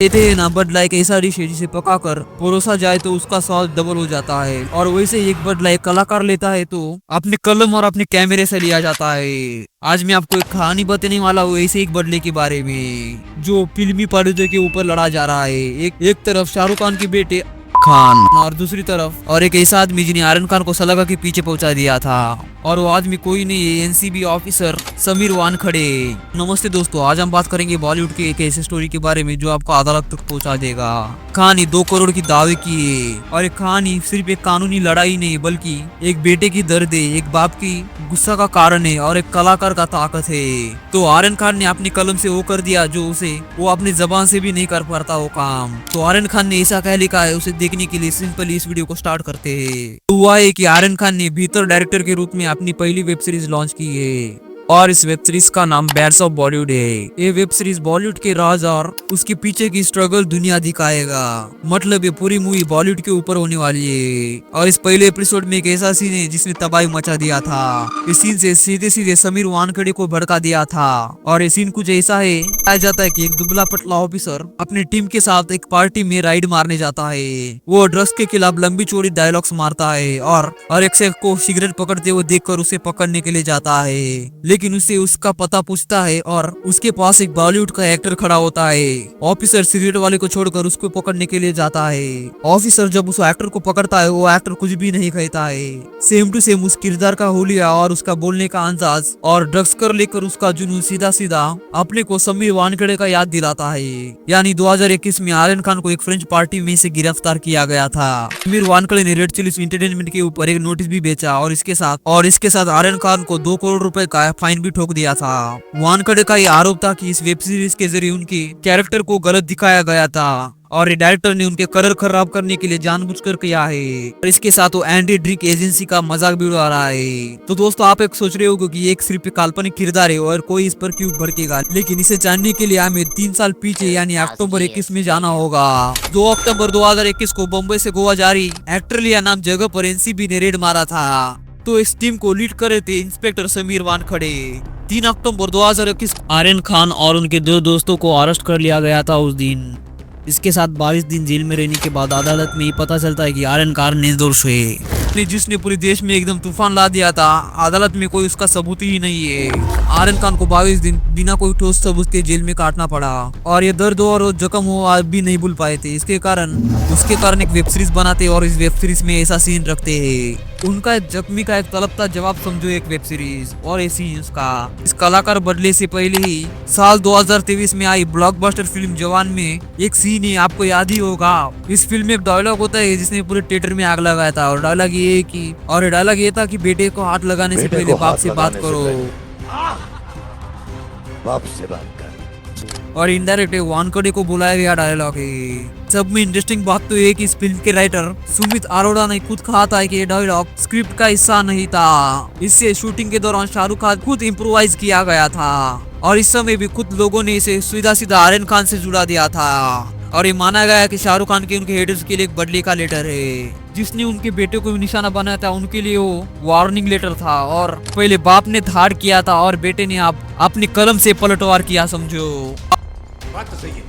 कहते हैं ना, बड लाइक ऐसा डिश है जिसे पकाकर परोसा जाए तो उसका स्वाद डबल हो जाता है। और वैसे ही एक बड लाइक कलाकार लेता है तो अपने कलम और अपने कैमरे से लिया जाता है। आज मैं आपको एक कहानी बताने वाला हूँ ऐसे एक बदले के बारे में जो फिल्मी पर्दे के ऊपर लड़ा जा रहा है। एक तरफ शाहरुख खान के बेटे खान और दूसरी तरफ और एक ऐसा आदमी जिन्हें आर्यन खान को सलाखा के पीछे पहुंचा दिया था। और वो आदमी कोई नहीं है, एनसीबी ऑफिसर समीर वानखड़े। नमस्ते दोस्तों, आज हम बात करेंगे बॉलीवुड के एक ऐसे स्टोरी के बारे में जो आपको अदालत तक पहुंचा देगा। कहानी 2 करोड़ की दावे की है और एक कहानी सिर्फ एक कानूनी लड़ाई नहीं बल्कि एक बेटे की दर्द है, एक बाप की गुस्सा का कारण है और एक कलाकार का ताकत है। तो आर्यन खान ने अपनी कलम से वो कर दिया जो उसे वो अपनी जबान से भी नहीं कर पाता वो काम। तो आर्यन खान ने ऐसा कह लिखा है, उसे देखने के लिए सिंपल इस वीडियो को स्टार्ट करते हैं। तो हुआ है कि आर्यन खान ने भीतर डायरेक्टर के रूप में अपनी पहली वेब सीरीज लॉन्च की है और इस वेब सीरीज का नाम बेयर्स ऑफ बॉलीवुड है। ये वेब सीरीज बॉलीवुड के राज और उसके पीछे की स्ट्रगल दुनिया दिखाएगा। मतलब ये पूरी मूवी बॉलीवुड के ऊपर होने वाली है। और इस पहले एपिसोड में एक ऐसा सीन है जिसने तबाही मचा दिया था। इस सीन से सीधे सीधे समीर वानखड़े को भड़का दिया था। और ये सीन कुछ ऐसा है, कहा जाता है कि एक दुबला पतला ऑफिसर अपनी टीम के साथ एक पार्टी में राइड मारने जाता है। वो ड्रग्स के खिलाफ लंबी चौड़ी डायलॉग्स मारता है और एक शेख को सिगरेट पकड़ते हुए देखकर उसे पकड़ने के लिए जाता है। लेकिन उससे उसका पता पूछता है और उसके पास एक बॉलीवुड का एक्टर खड़ा होता है। ऑफिसर सिगरेट वाले को छोड़कर उसको पकड़ने के लिए जाता है। ऑफिसर जब उस एक्टर को पकड़ता है वो एक्टर कुछ भी नहीं कहता है। सेम टू सेम उस किरदार का हुलिया और उसका बोलने का अंदाज और ड्रग्स कर लेकर उसका जुनून सीधा सीधा अपने को समीर वानखड़े का याद दिलाता है। यानी 2021 में आर्यन खान को एक फ्रेंच पार्टी में से गिरफ्तार किया गया था। समीर वानखड़े ने रेड चिलीज एंटरटेनमेंट के ऊपर एक नोटिस भी बेचा और इसके साथ आर्यन खान को 2 करोड़ रुपए का फाइन भी ठोक दिया था। वानखड़े का ये आरोप था कि इस वेब सीरीज के जरिए उनके कैरेक्टर को गलत दिखाया गया था और ये डायरेक्टर ने उनके करियर खराब करने के लिए जानबूझकर किया है। और इसके साथ वो एंटी ड्रिंक एजेंसी का मजाक भी उड़ा रहा है। तो दोस्तों, आप एक सोच रहे हो कि एक सिर्फ काल्पनिक किरदार है और कोई इस पर क्यों भड़केगा, लेकिन इसे जानने के लिए हमें 3 साल पीछे यानी अक्टूबर 21 में जाना होगा। 2 अक्टूबर 2021 को बम्बई से गोवा जा रही एक्ट्रेलिया नाम जगह पर एनसीबी ने रेड मारा था। तो इस टीम को लीड कर रहे थे इंस्पेक्टर समीर वानखड़े। 3 अक्टूबर 2021 आर्यन खान और उनके 2 दोस्तों को अरेस्ट कर लिया गया था उस दिन। इसके साथ 22 दिन जेल में रहने के बाद अदालत में ये पता चलता है कि आर्यन खान निर्दोष है, जिसने पूरे देश में एकदम तूफान ला दिया था। अदालत में कोई उसका सबूत ही नहीं है। आर्यन खान को 22 दिन बिना कोई ठोस सबूत के जेल में काटना पड़ा और ये दर्द और जख्म हो आज भी नहीं भूल पाए थे। उसके कारण एक वेब सीरीज बनाते और इस वेब सीरीज में ऐसा सीन रखते हैं। उनका जख्मी का एक तलब था जवाब समझो एक वेब सीरीज और ऐसी उसका इस कलाकार बदले से पहले ही साल 2023 में आई ब्लॉकबस्टर फिल्म जवान में एक सीन है, आपको याद ही होगा। इस फिल्म में एक डायलॉग होता है जिसने पूरे थिएटर में आग लगाया था और डायलॉग ये था कि बेटे को हाथ लगाने से पहले बाप से बात करो। बाप से बात कर। और इनडायरेक्ट वानखड़े को बुलाया गया डायलॉग है। सब में इंटरेस्टिंग बात तो ये कि इस फिल्म के राइटर सुमित अरोड़ा ने खुद कहा था कि ये डायलॉग स्क्रिप्ट का हिस्सा नहीं था। इससे शूटिंग के दौरान शाहरुख खान खुद इम्प्रोवाइज किया गया था और इस समय भी खुद लोगों ने इसे सीधा सीधा आर्यन खान से जुड़ा दिया था। और ये माना गया कि शाहरुख खान के उनके हेटर्स के लिए एक बदले का लेटर है। जिसने उनके बेटे को निशाना बनाया था उनके लिए वो वार्निंग लेटर था। और पहले बाप ने धाड़ किया था और बेटे ने अपनी कलम से पलटवार किया, समझो। बात तो सही है।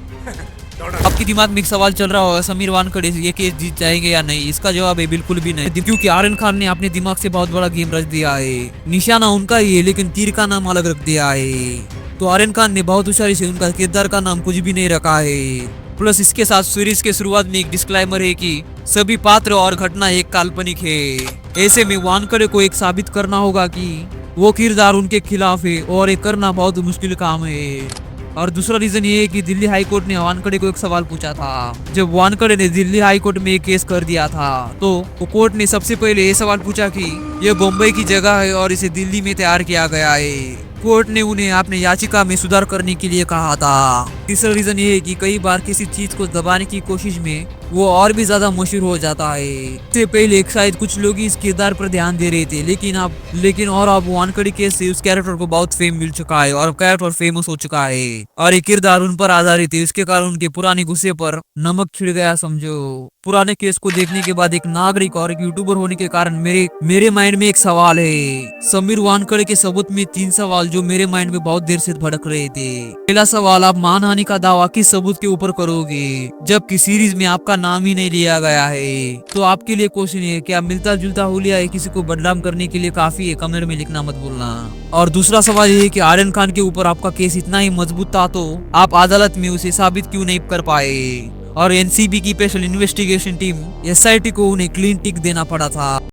आपके दिमाग में एक सवाल चल रहा होगा, समीर वानखड़े ये केस जीत जाएंगे या नहीं? इसका जवाब है बिल्कुल भी नहीं, क्योंकि आर्यन खान ने अपने दिमाग से बहुत बड़ा गेम रच दिया है। निशाना उनका ही है लेकिन तीर का नाम अलग रख दिया है। तो आर्यन खान ने बहुत होशियारी से उनका किरदार का नाम कुछ भी नहीं रखा है। प्लस इसके साथ सीरीज के शुरुआत में एक डिस्क्लेमर है कि सभी पात्र और घटना एक काल्पनिक है। ऐसे में वानखड़े को एक साबित करना होगा कि वो किरदार उनके खिलाफ है और ये करना बहुत मुश्किल काम है। और दूसरा रीजन ये है कि दिल्ली हाई कोर्ट ने वानखड़े को एक सवाल पूछा था। जब वानखड़े ने दिल्ली हाई कोर्ट में एक केस कर दिया था तो कोर्ट ने सबसे पहले ये सवाल पूछा कि यह बम्बई की जगह है और इसे दिल्ली में तैयार किया गया है। कोर्ट ने उन्हें अपने याचिका में सुधार करने के लिए कहा था। तीसरा रीजन ये है कि कई बार किसी चीज को दबाने की कोशिश में वो और भी ज्यादा मशहूर हो जाता है। इससे पहले शायद कुछ लोग ही इस किरदार पर ध्यान दे रहे थे, लेकिन अब वानखड़े केस से उस कैरेक्टर को बहुत फेम मिल चुका है और कैरेक्टर फेमस हो चुका है और ये किरदार उन पर आधारित है। इसके कारण उनके पुराने गुस्से पर नमक छिड़ गया समझो। पुराने केस को देखने के बाद एक नागरिक और एक यूट्यूबर होने के कारण मेरे माइंड में एक सवाल है। समीर वानखड़े के सबूत में 3 सवाल जो मेरे माइंड में बहुत देर से भड़क रहे थे। पहला सवाल, आप मानहानि का दावा किस सबूत के ऊपर करोगे जबकि सीरीज में आपका नाम ही नहीं लिया गया है? तो आपके लिए क्वेश्चन है, क्या मिलता जुलता हुलिया है किसी को बदनाम करने के लिए काफी है? कमेंट में लिखना मत भूलना। और दूसरा सवाल ये है कि आर्यन खान के ऊपर आपका केस इतना ही मजबूत था तो आप अदालत में उसे साबित क्यों नहीं कर पाए? और एनसीबी की स्पेशल इन्वेस्टिगेशन टीम SIT को उन्हें क्लीन टिक देना पड़ा था।